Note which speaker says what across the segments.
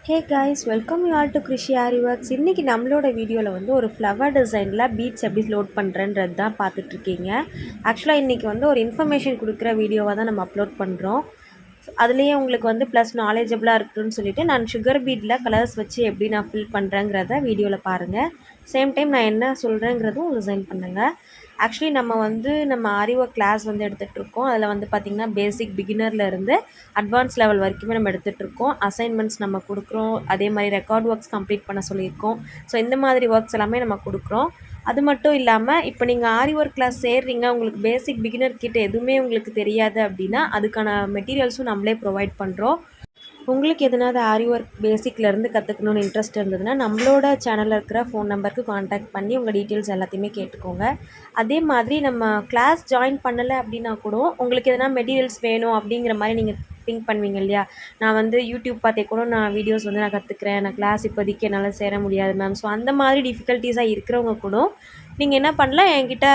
Speaker 1: Hey guys, welcome you all to Krishi aari works. இன்றைக்கி நம்மளோட வீடியோவில் வந்து ஒரு ஃப்ளவர் டிசைனில் பீட்ஸ் எப்படி லோட் பண்ணுறன்றது தான் பார்த்துட்ருக்கீங்க. ஆக்சுவலாக இன்றைக்கி வந்து ஒரு இன்ஃபர்மேஷன் கொடுக்குற வீடியோவாக தான் நம்ம அப்லோட் பண்ணுறோம். அதுலேயே உங்களுக்கு வந்து ப்ளஸ் நாலேஜபிளாக இருக்குதுன்னு சொல்லிவிட்டு நான் சுகர் பீட்டில் கலர்ஸ் வச்சு எப்படி நான் ஃபில் பண்ணுறேங்கிறத வீடியோவில் பாருங்கள். சேம் டைம் நான் என்ன சொல்கிறேங்கிறதும் டிசைன் பண்ணுங்கள். ஆக்சுவலி நம்ம ஆரி ஒர்க் கிளாஸ் வந்து எடுத்துகிட்ருக்கோம். அதில் வந்து பார்த்திங்கன்னா பேசிக் பிகினர்லேருந்து அட்வான்ஸ் லெவல் வரைக்குமே நம்ம எடுத்துகிட்ருக்கோம். அசைன்மெண்ட்ஸ் நம்ம கொடுக்குறோம். அதே மாதிரி ரெக்கார்ட் ஒர்க்ஸ் கம்ப்ளீட் பண்ண சொல்லியிருக்கோம். ஸோ இந்த மாதிரி ஒர்க்ஸ் எல்லாமே நம்ம கொடுக்குறோம். அது மட்டும் இல்லாமல் இப்போ நீங்கள் ஆரி ஒர்க் கிளாஸ் சேர்றீங்க, உங்களுக்கு பேசிக் பிகினர் கிட்ட எதுவுமே உங்களுக்கு தெரியாது அப்படின்னா அதுக்கான மெட்டீரியல்ஸும் நம்மளே ப்ரொவைட் பண்ணுறோம். உங்களுக்கு எதனாவது ஆரி ஒர்க் பேசிக்லேருந்து கற்றுக்கணுன்னு இன்ட்ரெஸ்ட் இருந்ததுன்னா நம்மளோட சேனலில் இருக்கிற ஃபோன் நம்பருக்கு காண்டாக்ட் பண்ணி உங்கள் டீட்டெயில்ஸ் எல்லாத்தையுமே கேட்டுக்கோங்க. அதே மாதிரி நம்ம கிளாஸ் ஜாயின் பண்ணலை அப்படின்னா கூட உங்களுக்கு எதனா மெட்டீரியல்ஸ் வேணும் அப்படிங்கிற மாதிரி நீங்கள் திங்க் பண்ணுவீங்க இல்லையா? நான் வந்து யூடியூப் பார்த்தே கூட நான் வீடியோஸ் வந்து நான் கற்றுக்குறேன், நான் கிளாஸ் இப்போதைக்கு என்னால் சேர முடியாது மேம். ஸோ அந்த மாதிரி டிஃபிகல்ட்டிஸாக இருக்கிறவங்க கூட நீங்கள் என்ன பண்ணலாம், என்கிட்ட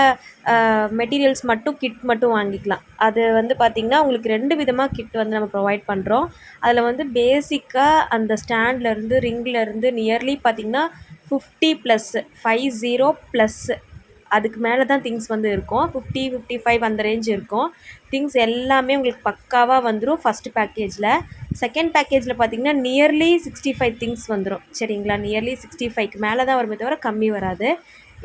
Speaker 1: மெட்டீரியல்ஸ் மட்டும் கிட் மட்டும் வாங்கிக்கலாம். அது வந்து பார்த்திங்கன்னா உங்களுக்கு 2 விதமாக கிட் வந்து நம்ம ப்ரொவைட் பண்ணுறோம். அதில் வந்து பேசிக்காக அந்த ஸ்டாண்ட்லேருந்து ரிங்லேருந்து நியர்லி பார்த்திங்கன்னா 50+50+ அதுக்கு மேலே தான் திங்ஸ் வந்து இருக்கும். 50, 55 அந்த ரேஞ்ச் இருக்கும். திங்ஸ் எல்லாமே உங்களுக்கு பக்காவாக வந்துடும் ஃபஸ்ட்டு பேக்கேஜில். செகண்ட் பேக்கேஜில் பார்த்திங்கன்னா நியர்லி 65 திங்ஸ் வந்துடும். சரிங்களா? நியர்லி 65க்கு மேலே தான் வருமே தவிர கம்மி வராது.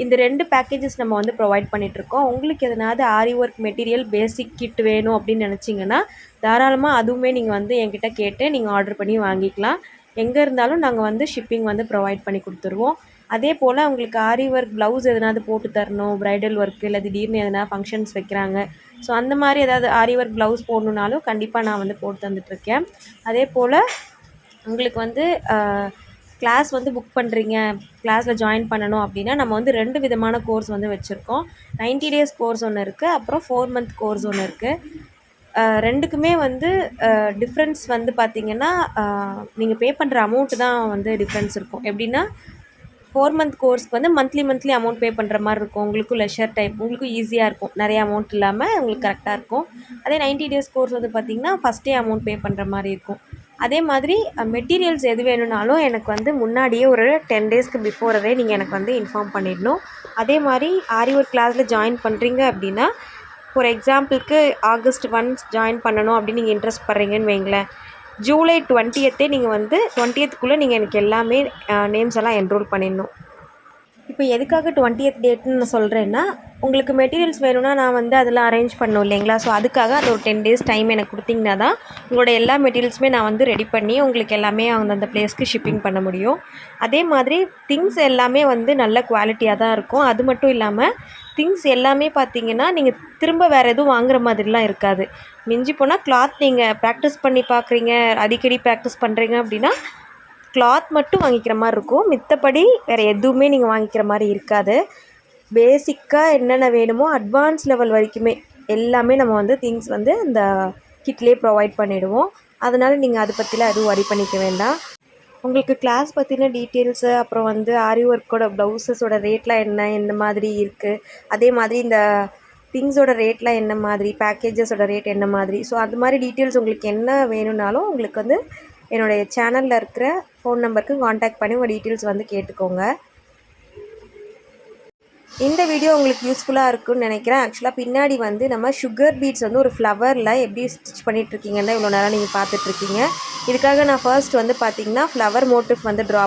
Speaker 1: இந்த 2 பேக்கேஜஸ் நம்ம வந்து ப்ரொவைட் பண்ணிகிட்ருக்கோம். உங்களுக்கு எதனாவது ஆரி ஒர்க் மெட்டீரியல் பேசிக் கிட் வேணும் அப்படின்னு நினச்சிங்கன்னா தாராளமாக அதுவுமே நீங்கள் வந்து என்கிட்ட கேட்டு நீங்கள் ஆர்டர் பண்ணி வாங்கிக்கலாம். எங்கே இருந்தாலும் நாங்கள் வந்து ஷிப்பிங் வந்து ப்ரொவைட் பண்ணி கொடுத்துருவோம். அதே போல் உங்களுக்கு ஆரி ஒர்க் ப்ளவுஸ் எதனாவது போட்டு தரணும், ப்ரைடல் ஒர்க்கு இல்லை திடீர்னு எதனா ஃபங்க்ஷன்ஸ் வைக்கிறாங்க, ஸோ அந்த மாதிரி ஏதாவது ஆரி ஒர்க் ப்ளவுஸ் போடணுன்னாலும் கண்டிப்பாக நான் வந்து போட்டு தந்துட்டுருக்கேன். அதே போல் உங்களுக்கு வந்து கிளாஸ் வந்து புக் பண்ணுறீங்க, கிளாஸில் ஜாயின் பண்ணணும் அப்படின்னா நம்ம வந்து 2 விதமான கோர்ஸ் வந்து வச்சுருக்கோம். 90 டேஸ் கோர்ஸ் ஒன்று இருக்குது, அப்புறம் 4 மந்த் கோர்ஸ் ஒன்று இருக்குது. ரெண்டுக்குமே வந்து டிஃப்ரென்ஸ் வந்து பார்த்திங்கன்னா நீங்கள் பே பண்ணுற அமௌண்ட்டு தான் வந்து டிஃப்ரென்ஸ் இருக்கும். எப்படின்னா 4 மந்த் கோர்ஸ்க்கு வந்து மந்த்லி அமௌண்ட் பே பண்ணுற மாதிரி இருக்கும். உங்களுக்கும் லெஷர் டைம், உங்களுக்கும் ஈஸியாக இருக்கும். நிறைய அமௌண்ட் இல்லாமல் உங்களுக்கு கரெக்டாக இருக்கும். அதே 90 டேஸ் கோர்ஸ் வந்து பார்த்திங்கன்னா ஃபஸ்ட்டே அமௌண்ட் பே பண்ணுற மாதிரி இருக்கும். அதே மாதிரி மெட்டீரியல்ஸ் எது வேணும்னாலும் எனக்கு வந்து முன்னாடியே ஒரு 10 டேஸ்க்கு பிஃபோரவே நீங்கள் எனக்கு வந்து இன்ஃபார்ம் பண்ணிடணும். அதே மாதிரி ஆரி ஒர்க் கிளாஸில் ஜாயின் பண்ணுறீங்க அப்படின்னா ஃபார் எக்ஸாம்பிளுக்கு August 1 ஜாயின் பண்ணணும் அப்படின்னு நீங்கள் இன்ட்ரெஸ்ட் படுறீங்கன்னு வைங்களேன், July 20 நீங்கள் வந்து 20க்குள்ளே நீங்கள் எனக்கு எல்லாமே நேம்ஸ் எல்லாம் என்ரோல் பண்ணிடணும். இப்போ எதுக்காக 20th டேட்னு நான் சொல்கிறேன்னா, உங்களுக்கு மெட்டீரியல்ஸ் வேணும்னா நான் வந்து அதெல்லாம் அரேஞ்ச் பண்ணணும் இல்லைங்களா? ஸோ அதுக்காக அந்த ஒரு 10 டேஸ் டைம் எனக்கு கொடுத்தீங்கன்னா தான் உங்களோட எல்லா மெட்டீரியல்ஸுமே நான் வந்து ரெடி பண்ணி உங்களுக்கு எல்லாமே அந்த பிளேஸ்க்கு ஷிப்பிங் பண்ண முடியும். அதே மாதிரி திங்ஸ் எல்லாமே வந்து நல்ல குவாலிட்டியாக தான் இருக்கும். அது மட்டும் இல்லாமல் திங்ஸ் எல்லாமே பார்த்திங்கன்னா நீங்கள் திரும்ப வேறு எதுவும் வாங்குற மாதிரிலாம் இருக்காது. மிஞ்சி போனால் கிளாத் நீங்கள் ப்ராக்டிஸ் பண்ணி பார்க்குறீங்க, அடிக்கடி ப்ராக்டிஸ் பண்ணுறீங்க அப்படின்னா கிளாத் மட்டும் வாங்கிக்கிற மாதிரி இருக்கும். மித்தபடி வேறு எதுவுமே நீங்கள் வாங்கிக்கிற மாதிரி இருக்காது. பேசிக்காக என்னென்ன வேணுமோ அட்வான்ஸ் லெவல் வரைக்குமே எல்லாமே நம்ம வந்து திங்ஸ் வந்து இந்த கிட்லேயே ப்ரொவைட் பண்ணிவிடுவோம். அதனால் நீங்கள் அதை பற்றிலாம் எதுவும் வரி பண்ணிக்க வேண்டாம். உங்களுக்கு கிளாஸ் பற்றின டீட்டெயில்ஸு, அப்புறம் வந்து ஆரி ஒர்க்கோட ப்ளவுஸஸோட ரேட்லாம் என்ன மாதிரி இருக்குது, அதே மாதிரி இந்த திங்ஸோட ரேட்லாம் என்ன மாதிரி, பேக்கேஜஸோட ரேட் என்ன மாதிரி, ஸோ அது மாதிரி டீட்டெயில்ஸ் உங்களுக்கு என்ன வேணும்னாலும் உங்களுக்கு வந்து என்னுடைய சேனலில் இருக்கிற ஃபோன் நம்பருக்கு காண்டாக்ட் பண்ணி உங்கள் டீட்டெயில்ஸ் வந்து கேட்டுக்கோங்க. இந்த வீடியோ உங்களுக்கு யூஸ்ஃபுல்லாக இருக்குன்னு நினைக்கிறேன். ஆக்சுவலாக பின்னாடி வந்து நம்ம சுகர் பீட்ஸ் வந்து ஒரு ஃப்ளவரில் எப்படி ஸ்டிச் பண்ணிகிட்ருக்கீங்கன்னு இவ்வளோ நேரம் நீங்கள் பார்த்துட்ருக்கீங்க. இதுக்காக நான் ஃபர்ஸ்ட் வந்து பார்த்திங்கன்னா ஃப்ளவர் மோட்டிவ் வந்து ட்ரா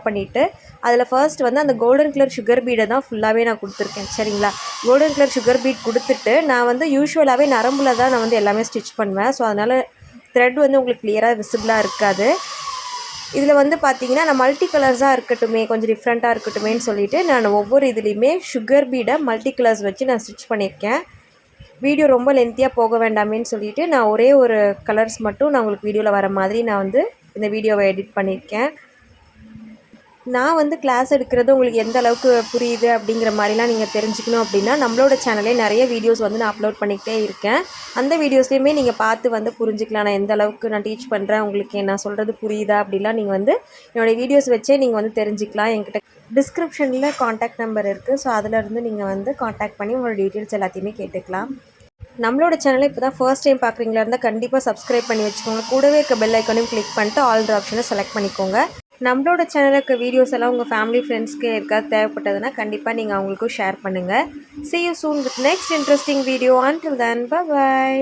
Speaker 1: பண்ணிவிட்டு அதில் ஃபர்ஸ்ட் வந்து அந்த கோல்டன் கலர் சுகர் பீடை தான் ஃபுல்லாகவே நான் கொடுத்துருக்கேன். சரிங்களா? கோல்டன் கலர் சுகர் பீட் கொடுத்துட்டு நான் வந்து யூஸ்வலாகவே நரம்பில் தான் நான் வந்து எல்லாமே ஸ்டிச் பண்ணுவேன். ஸோ அதனால் த்ரெட் வந்து உங்களுக்கு கிளியராக விசிபிளாக இருக்காது. இதில் வந்து பார்த்திங்கன்னா நான் மல்டி கலர்ஸாக இருக்கட்டுமே, கொஞ்சம் டிஃப்ரெண்ட்டாக இருக்கட்டுமேன்னு சொல்லிவிட்டு நான் ஒவ்வொரு இதுலேயுமே சுகர் பீடை மல்டி கலர்ஸ் வச்சு நான் ஸ்டிச் பண்ணியிருக்கேன். வீடியோ ரொம்ப லென்த்தியாக போக வேண்டாமேன்னு சொல்லிவிட்டு நான் ஒரே ஒரு கலர்ஸ் மட்டும் நான் உங்களுக்கு வீடியோவில் வர மாதிரி நான் வந்து இந்த வீடியோவை எடிட் பண்ணியிருக்கேன். நான் வந்து கிளாஸ் எடுக்கிறது உங்களுக்கு எந்த அளவுக்கு புரியுது அப்படிங்கிற மாதிரிலாம் நீங்கள் தெரிஞ்சுக்கணும் அப்படின்னா நம்மளோட சேனலே நிறைய வீடியோஸ் வந்து நான் அப்லோட் பண்ணிக்கிட்டே இருக்கேன். அந்த வீடியோஸ்லையுமே நீங்கள் பார்த்து வந்து புரிஞ்சுக்கலாம். நான் எந்த அளவுக்கு நான் டீச் பண்ணுறேன், உங்களுக்கு நான் சொல்கிறது புரியுதா அப்படிலாம் நீங்கள் வந்து என்னோடய வீடியோஸ் வச்சே நீங்கள் வந்து தெரிஞ்சுக்கலாம். என்கிட்ட டிஸ்கிரிப்ஷனில் காண்டாக்ட் நம்பர் இருக்குது. ஸோ அதிலேருந்து நீங்கள் வந்து காண்டாக்ட் பண்ணி உங்களோட டீட்டெயில்ஸ் எல்லாத்தையுமே கேட்டுக்கலாம். நம்மளோட சேனலை இப்போ தான் ஃபர்ஸ்ட் டைம் பார்க்குறீங்களா இருந்தால் கண்டிப்பாக சப்ஸ்கிரைப் பண்ணி வச்சுக்கோங்க. கூடவே இருக்க பெல் ஐக்கானையும் கிளிக் பண்ணிட்டு ஆல் ஆப்ஷனை செலக்ட் பண்ணிக்கோங்க. நம்மளோட சேனலில் இருக்க வீடியோஸ் எல்லாம் உங்கள் ஃபேமிலி ஃப்ரெண்ட்ஸ்க்கு யாருக்காவது தேவைப்பட்டதுன்னா கண்டிப்பாக நீங்கள் அவங்களுக்கும் ஷேர் பண்ணுங்கள். See you soon with next interesting video. Until then, bye bye.